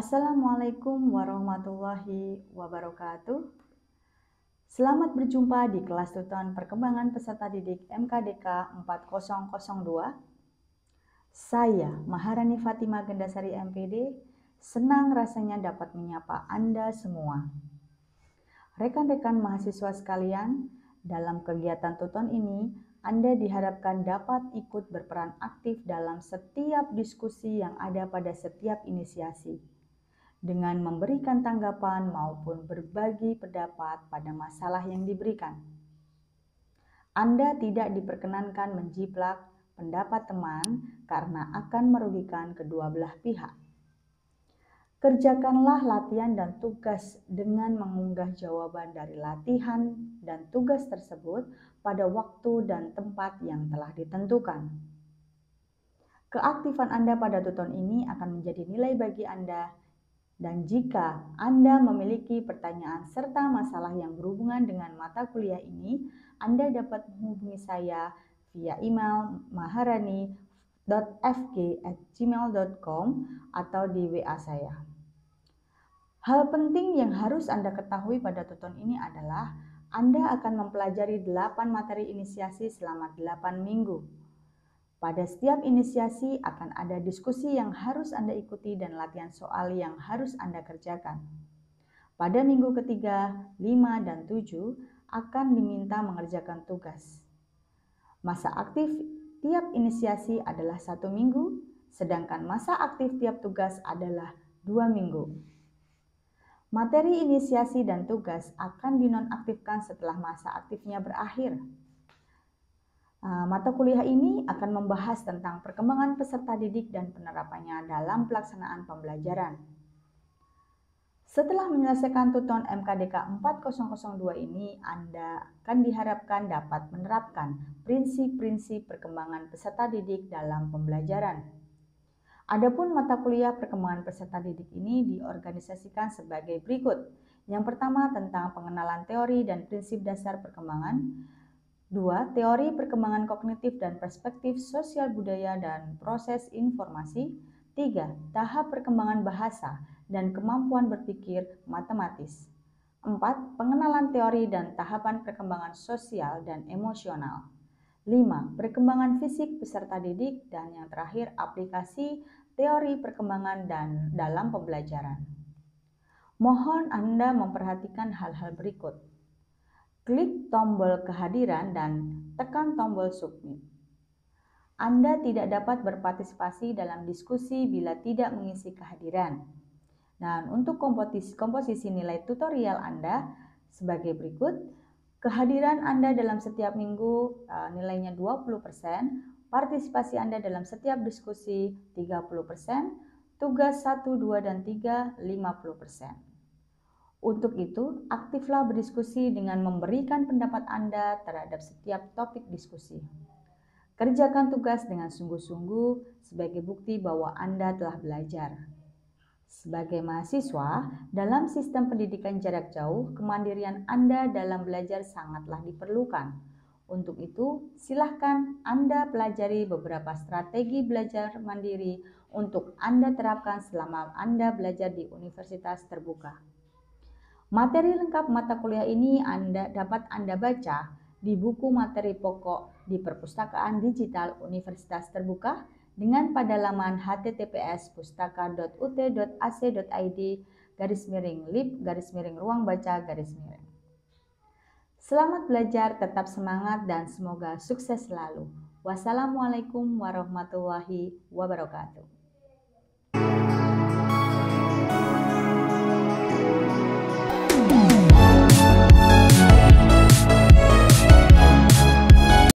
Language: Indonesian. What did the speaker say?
Assalamualaikum warahmatullahi wabarakatuh. Selamat berjumpa di kelas tutoran perkembangan peserta didik MKDK 4002. Saya Maharani Fatima Gendasari MPD, senang rasanya dapat menyapa Anda semua. Rekan-rekan mahasiswa sekalian, dalam kegiatan tuton ini, Anda diharapkan dapat ikut berperan aktif dalam setiap diskusi yang ada pada setiap inisiasi, dengan memberikan tanggapan maupun berbagi pendapat pada masalah yang diberikan. Anda tidak diperkenankan menjiplak pendapat teman karena akan merugikan kedua belah pihak. Kerjakanlah latihan dan tugas dengan mengunggah jawaban dari latihan dan tugas tersebut pada waktu dan tempat yang telah ditentukan. Keaktifan Anda pada tuton ini akan menjadi nilai bagi Anda, dan jika Anda memiliki pertanyaan serta masalah yang berhubungan dengan mata kuliah ini, Anda dapat menghubungi saya via email maharani.fg@gmail.com atau di WA saya. Hal penting yang harus Anda ketahui pada tuton ini adalah Anda akan mempelajari 8 materi inisiasi selama 8 minggu. Pada setiap inisiasi akan ada diskusi yang harus Anda ikuti dan latihan soal yang harus Anda kerjakan. Pada minggu ketiga, 5, dan 7 akan diminta mengerjakan tugas. Masa aktif tiap inisiasi adalah 1 minggu, sedangkan masa aktif tiap tugas adalah 2 minggu. Materi inisiasi dan tugas akan dinonaktifkan setelah masa aktifnya berakhir. Mata kuliah ini akan membahas tentang perkembangan peserta didik dan penerapannya dalam pelaksanaan pembelajaran. Setelah menyelesaikan tuton MKDK 4002 ini, Anda akan diharapkan dapat menerapkan prinsip-prinsip perkembangan peserta didik dalam pembelajaran. Adapun mata kuliah perkembangan peserta didik ini diorganisasikan sebagai berikut. Yang pertama tentang pengenalan teori dan prinsip dasar perkembangan. 2. Teori perkembangan kognitif dan perspektif sosial budaya dan proses informasi. 3. Tahap perkembangan bahasa dan kemampuan berpikir matematis. 4. Pengenalan teori dan tahapan perkembangan sosial dan emosional. 5. Perkembangan fisik peserta didik, dan yang terakhir aplikasi teori perkembangan dan dalam pembelajaran. Mohon Anda memperhatikan hal-hal berikut. Klik tombol kehadiran dan tekan tombol submit. Anda tidak dapat berpartisipasi dalam diskusi bila tidak mengisi kehadiran. Dan untuk komposisi nilai tutorial Anda sebagai berikut. Kehadiran Anda dalam setiap minggu nilainya 20%, partisipasi Anda dalam setiap diskusi 30%, tugas 1, 2, dan 3 50%. Untuk itu, aktiflah berdiskusi dengan memberikan pendapat Anda terhadap setiap topik diskusi. Kerjakan tugas dengan sungguh-sungguh sebagai bukti bahwa Anda telah belajar. Sebagai mahasiswa, dalam sistem pendidikan jarak jauh, kemandirian Anda dalam belajar sangatlah diperlukan. Untuk itu, silahkan Anda pelajari beberapa strategi belajar mandiri untuk Anda terapkan selama Anda belajar di universitas terbuka. Materi lengkap mata kuliah ini dapat Anda baca di buku materi pokok di Perpustakaan Digital Universitas Terbuka dengan pada laman https://pustaka.ut.ac.id/lib/ruang-baca-. Selamat belajar, tetap semangat, dan semoga sukses selalu. Wassalamualaikum warahmatullahi wabarakatuh.